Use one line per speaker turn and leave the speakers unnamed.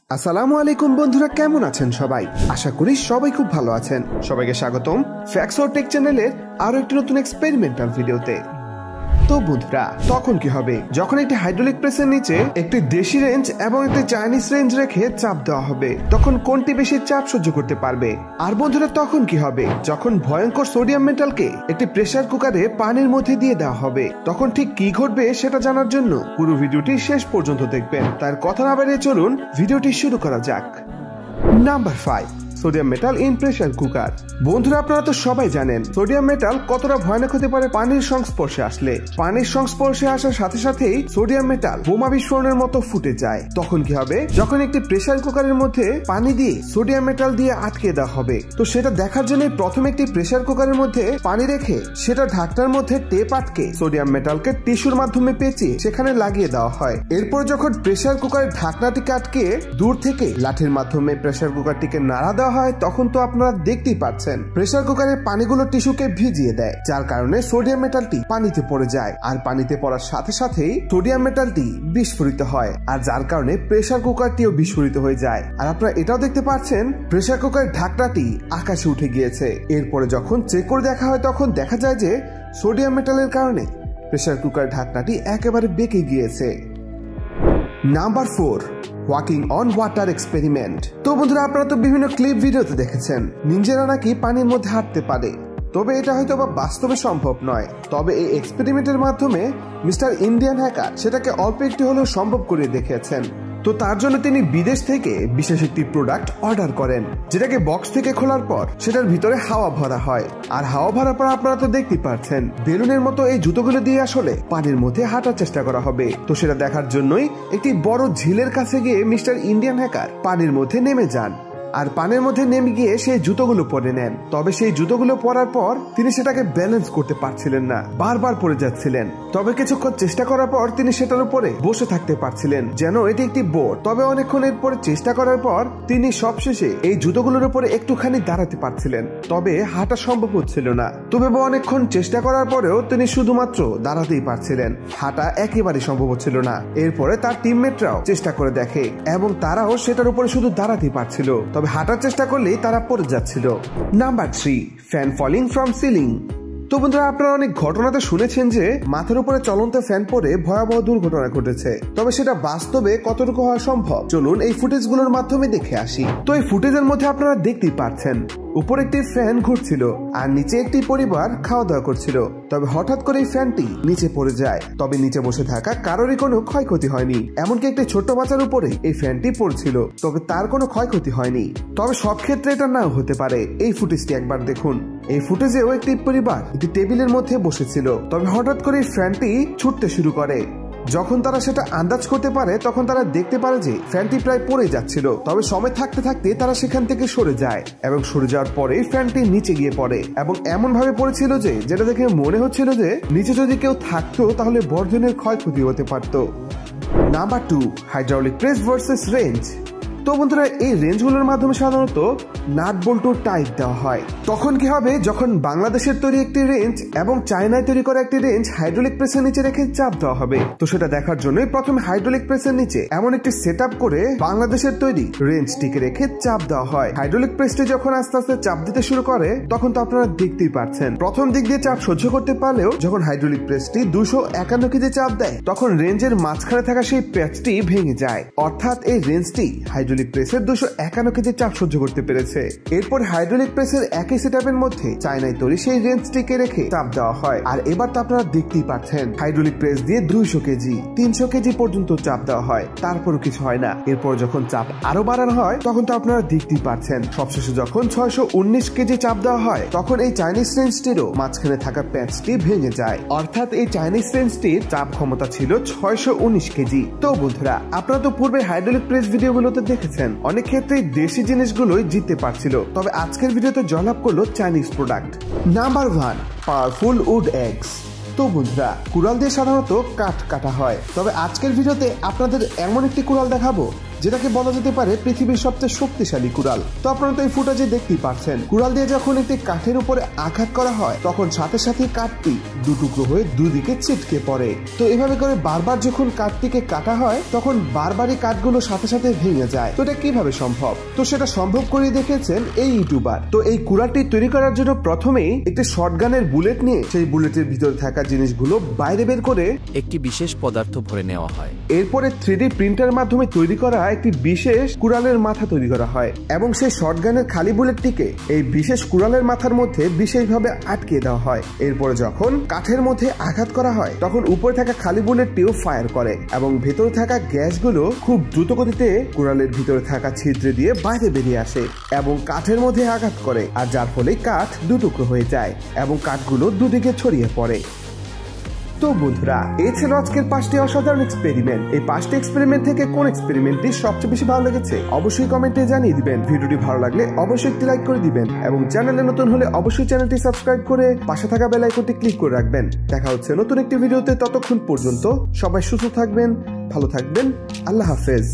আসসালামু আলাইকুম বন্ধুরা, কেমন আছেন সবাই? আশা করি সবাই খুব ভালো আছেন। সবাইকে স্বাগতম ফ্যাক্টস অর টেক চ্যানেলের আরো একটি নতুন এক্সপেরিমেন্টাল ভিডিওতে। তো বন্ধুরা, তখন কি হবে যখন একটি হাইড্রোলিক প্রেসের নিচে একটি দেশি রেঞ্জ এবং একটি চাইনিজ রেঞ্জ রেখে চাপ দেওয়া হবে? তখন কোনটি বেশি চাপ সহ্য করতে পারবে? আর বন্ধুরা, তখন কি হবে যখন ভয়ঙ্কর সোডিয়াম মেটালকে একটি প্রেসার কুকারে পানির মধ্যে দিয়ে দেওয়া হবে? তখন ঠিক কি ঘটবে সেটা জানার জন্য পুরো ভিডিওটি শেষ পর্যন্ত দেখবেন। তার কথা না বাড়িয়ে চলুন ভিডিওটি শুরু করা যাক। Number 5, sodium metal in pressure cooker. বন্ধুরা, আপনারা তো সবাই জানেন সোডিয়াম মেটাল কতটা ভয়ানক হতে পারে পানির সংস্পর্শে আসলে। পানির সংস্পর্শে আসার সাথে সাথেই সোডিয়াম মেটাল বোমা বিস্ফোরণের মতো ফুটে যায়। তখন কি হবে যখন একটি প্রেসার কুকারের মধ্যে পানি দিয়ে সোডিয়াম মেটাল দিয়ে আটকে দেওয়া হবে? তো সেটা দেখার জন্য প্রথমে একটি প্রেসার কুকারের মধ্যে পানি রেখে সেটা ঢাকনার মধ্যে টেপ আটকে সোডিয়াম মেটালকে টিস্যুর মাধ্যমে পেঁচিয়ে সেখানে লাগিয়ে দেওয়া হয়। এরপর যখন প্রেসার কুকারের ঢাকনাটিকে আটকে দূর থেকে লাঠির মাধ্যমে প্রেসার কুকারটিকে নাড়া দেওয়া হয়, তখন তো আপনারা দেখতেই পাচ্ছেন প্রেসার কুকারের পানিগুলো টিস্যুকে ভিজিয়ে দেয়, যার কারণে সোডিয়াম মেটালটি পানিতে পড়ে যায়। আর পানিতে পড়ার সাথে সাথেই সোডিয়াম মেটালটি বিস্ফোরিত হয়, আর যার কারণে প্রেসার কুকারটিও বিস্ফোরিত হয়ে যায়। আর আপনারা এটাও দেখতে পাচ্ছেন প্রেসার কুকারের ঢাকনাটি আকাশে উঠে গিয়েছে। এরপরে যখন চেক করে দেখা হয় তখন দেখা যায় যে সোডিয়াম মেটালের কারণে প্রেসার কুকারের ঢাকনাটি একেবারে বেঁকে গিয়েছে। Number 4, walking on water experiment. তো বন্ধুরা, আপনারা তো বিভিন্ন ক্লিপ ভিডিওতে দেখেছেন নিনজারা নাকি পানির মধ্যে হাঁটতে পারে, তবে এটা হয়তো বা বাস্তবে সম্ভব নয়। তবে এই এক্সপেরিমেন্টের মাধ্যমে মিস্টার ইন্ডিয়ান হ্যাকার সেটাকে অল্প একটি হলেও সম্ভব করে দেখিয়েছেন। তো তার জন্য তিনি বিদেশ থেকে বিশেষ একটি প্রোডাক্ট অর্ডার করেন, যেটাকে বক্স থেকে খোলার পর সেটার ভিতরে হাওয়া ভরা হয়। আর হাওয়া ভরার পর আপনারা তো দেখতে পাচ্ছেন বেলুনের মতো এই জুতোগুলো দিয়ে আসলে পানির মধ্যে হাঁটার চেষ্টা করা হবে। তো সেটা দেখার জন্যই একটি বড় ঝিলের কাছে গিয়ে মিস্টার ইন্ডিয়ান হ্যাকার পানির মধ্যে নেমে যান। আর পানির মধ্যে নেমে গিয়ে সেই জুতোগুলো পরে নেন। তবে সেই জুতোগুলো পরার পর তিনি সেটাকে ব্যালেন্স করতে পারছিলেন না, বারবার পড়ে যাচ্ছিলেন। তবে কিছুক্ষণ চেষ্টা করার পর তিনি সেটার উপরে বসে থাকতে পারছিলেন, যেন এটি একটি বোর্ড। তবে অনেকক্ষণ এরপরে চেষ্টা করার পর তিনি সবশেষে এই জুতোগুলোর উপরে একটুখানি দাঁড়াতে পারছিলেন, তবে হাঁটা সম্ভব হচ্ছিল না। তবে অনেকক্ষণ চেষ্টা করার পরেও তিনি শুধুমাত্র দাঁড়াতেই পারছিলেন, হাঁটা একেবারে সম্ভব হচ্ছিল না। এরপরে তার টিমমেটরাও চেষ্টা করে দেখে এবং তারাও সেটার উপরে শুধু দাঁড়াতেই পারছিল, তবে হাঁটার চেষ্টা করলেই তারা পড়ে যাচ্ছিল। Number 3, fan falling from ceiling. তো বন্ধুরা, আপনারা অনেক ঘটনাতে শুনেছেন যে মাথার উপরে চলন্ত ফ্যান পড়ে ভয়াবহ দুর্ঘটনা ঘটেছে। তবে সেটা বাস্তবে কতটুকু হওয়া সম্ভব চলুন এই ফুটেজগুলোর মাধ্যমে দেখে আসি। তো এই ফুটেজের মধ্যে আপনারা দেখতেই পাচ্ছেন উপরে একটি ফ্যান ঘুরছিল আর নিচে একটি পরিবার খাওয়া দাওয়া করছিল। তবে হঠাৎ করে এই ফ্যানটি নিচে পড়ে যায়। তবে নিচে বসে থাকা কারোরই কোনো ক্ষয়ক্ষতি হয়নি, এমনকি একটি ছোট্ট বাচ্চার উপরে এই ফ্যানটি পড়ছিল, তবে তার কোনো ক্ষয়ক্ষতি হয়নি। তবে সব ক্ষেত্রে এটা নাও হতে পারে। এই ফুটেজটি একবার দেখুন। এই ফুটেজেও একটি পরিবার একটি টেবিলের মধ্যে বসেছিল, তবে হঠাৎ করে ফ্যানটি ছুটতে শুরু করে। যখন তারা সেটা আন্দাজ করতে পারে তখন তারা দেখতে পারে যে ফ্যানটি প্রায় পড়ে যাচ্ছিল। তবে সময় থাকতে থাকতে তারা সেখান থেকে সরে যায় এবং সরে যাওয়ার পরে ফ্যানটি নিচে গিয়ে পড়ে এবং এমন ভাবে পড়েছিল যে যেটা দেখে মনে হচ্ছিল যে নিচে যদি কেউ থাকতো তাহলে বর্জনের ক্ষয়ক্ষতি হতে পারত। Number 2, hydraulic press versus range. তো বন্ধুরা, এই রেঞ্জগুলোর মাধ্যমে সাধারণত নাট বল্টু টাইট দেওয়া হয়। তখন কি হবে যখন বাংলাদেশের তৈরি একটি রেঞ্জ এবং চায়নায় তৈরি করা একটি রেঞ্জ হাইড্রোলিক প্রেসের নিচে রেখে চাপ দেওয়া হবে? তো সেটা দেখার জন্য প্রথমে হাইড্রোলিক প্রেসের নিচে এমন একটি সেটআপ করে বাংলাদেশের তৈরি রেঞ্জটিকে রেখে চাপ দেওয়া হয়। হাইড্রোলিক প্রেসটি যখন আস্তে আস্তে চাপ দিতে শুরু করে তখন তো আপনারা দেখতেই পাচ্ছেন প্রথম দিক দিয়ে চাপ সহ্য করতে পারলেও যখন হাইড্রোলিক প্রেসটি 251 কেজি চাপ দেয় তখন রেঞ্জের মাঝখানে থাকা সেই প্যাচটি ভেঙে যায়। অর্থাৎ এই রেঞ্জটি হাইড্রোলিক প্রেসের 251 কেজি চাপ সহ্য করতে পেরেছে। এরপর হাইড্রোলিক প্রেসের একই সেটআপের মধ্যে চায়নায় তৈরি সেই রেঞ্জটিকে রেখে চাপ দেওয়া হয়। আর এবার তো আপনারা দেখতেই পাচ্ছেন হাইড্রোলিক প্রেস দিয়ে 200 কেজি 300 কেজি পর্যন্ত চাপ দেওয়া হয়, তারপরও কিছু হয় না। এরপর যখন চাপ আরো বাড়ানো হয় তখন তো আপনারা দেখতেই পাচ্ছেন সবশেষে যখন 619 কেজি চাপ দেওয়া হয় তখন এই চাইনিজ রেঞ্জটিরও মাঝখানে থাকা প্যাচটি ভেঙে যায়। অর্থাৎ এই চাইনিজ রেঞ্জটির চাপ ক্ষমতা ছিল 619 কেজি। তো বন্ধুরা, আপনারা তো পূর্বে হাইড্রোলিক প্রেস ভিডিওগুলোতে দেখেছেন অনেক ক্ষেত্রে দেশি জিনিসগুলোই জিততে পারছিল, তবে আজকের ভিডিওতে জয়লাভ করলো Chinese product. Number 1, powerful wood axe. তো বন্ধুরা, কুড়াল দিয়ে সাধারণত কাঠ কাটা হয়, তবে আজকের ভিডিওতে আপনাদের এমন একটি কুড়াল দেখাবো যেটাকে বলা যেতে পারে পৃথিবীর সবচেয়ে শক্তিশালী কুড়াল। তো আপনারা তো এই ফুটেজে দেখতেই পাচ্ছেন, কুড়াল দিয়ে যখন একটি কাঠের উপরে আঘাত করা হয় তখন সাথে সাথে কাঠটি দুটুকরো হয়ে দুদিকে ছিটকে পড়ে। তো এভাবে করে বারবার যখন কাঠটিকে কাটা হয় তখন বারবারই কাঠগুলো সাথে সাথে ভেঙে যায়। তো এটা কিভাবে সম্ভব? তো সেটা সম্ভব করে দেখেছেন এই ইউটিউবার। তো এই কুড়ালটি তৈরি করার জন্য প্রথমেই একটি শটগানের বুলেট নিয়ে সেই বুলেটের ভিতরে থাকা জিনিসগুলো বাইরে বের করে
একটি বিশেষ পদার্থ ভরে নেওয়া হয়।
এরপরে 3D প্রিন্টার মাধ্যমে তৈরি করা একটি বিশেষ কুড়ালের মাথা তৈরি করা হয় এবং সেই শটগানের খালি বুলেটটিকে এই বিশেষ কুড়ালের মাথার মধ্যে বিশেষভাবে আটকে দেওয়া হয়। এরপরে যখন কাঠের মধ্যে আঘাত করা হয় তখন উপরে থাকা খালি বুলেটটিও ফায়ার করে এবং ভেতরে থাকা গ্যাসগুলো খুব দ্রুত গতিতে কুড়ালের ভিতরে থাকা ছিদ্র দিয়ে বাইরে বেরিয়ে আসে এবং কাঠের মধ্যে আঘাত করে, আর যার ফলে কাঠ দুটুকরো হয়ে যায় এবং কাঠগুলো দুদিকে ছড়িয়ে পড়ে। তো বন্ধুরা, এই ছিল আজকের 5টি অসাধারণ এক্সপেরিমেন্ট। এই 5টি এক্সপেরিমেন্ট থেকে কোন এক্সপেরিমেন্টটি সবচেয়ে বেশি ভালো লেগেছে অবশ্যই কমেন্টে জানিয়ে দিবেন। ভিডিওটি ভালো লাগলে অবশ্যই একটি লাইক করে দিবেন এবং চ্যানেলে নতুন হলে অবশ্যই চ্যানেলটি সাবস্ক্রাইব করে পাশে থাকা বেল আইকনটি ক্লিক করে রাখবেন। দেখা হচ্ছে নতুন একটি ভিডিওতে, ততক্ষণ পর্যন্ত সবাই সুস্থ থাকবেন, ভালো থাকবেন। আল্লাহ হাফেজ।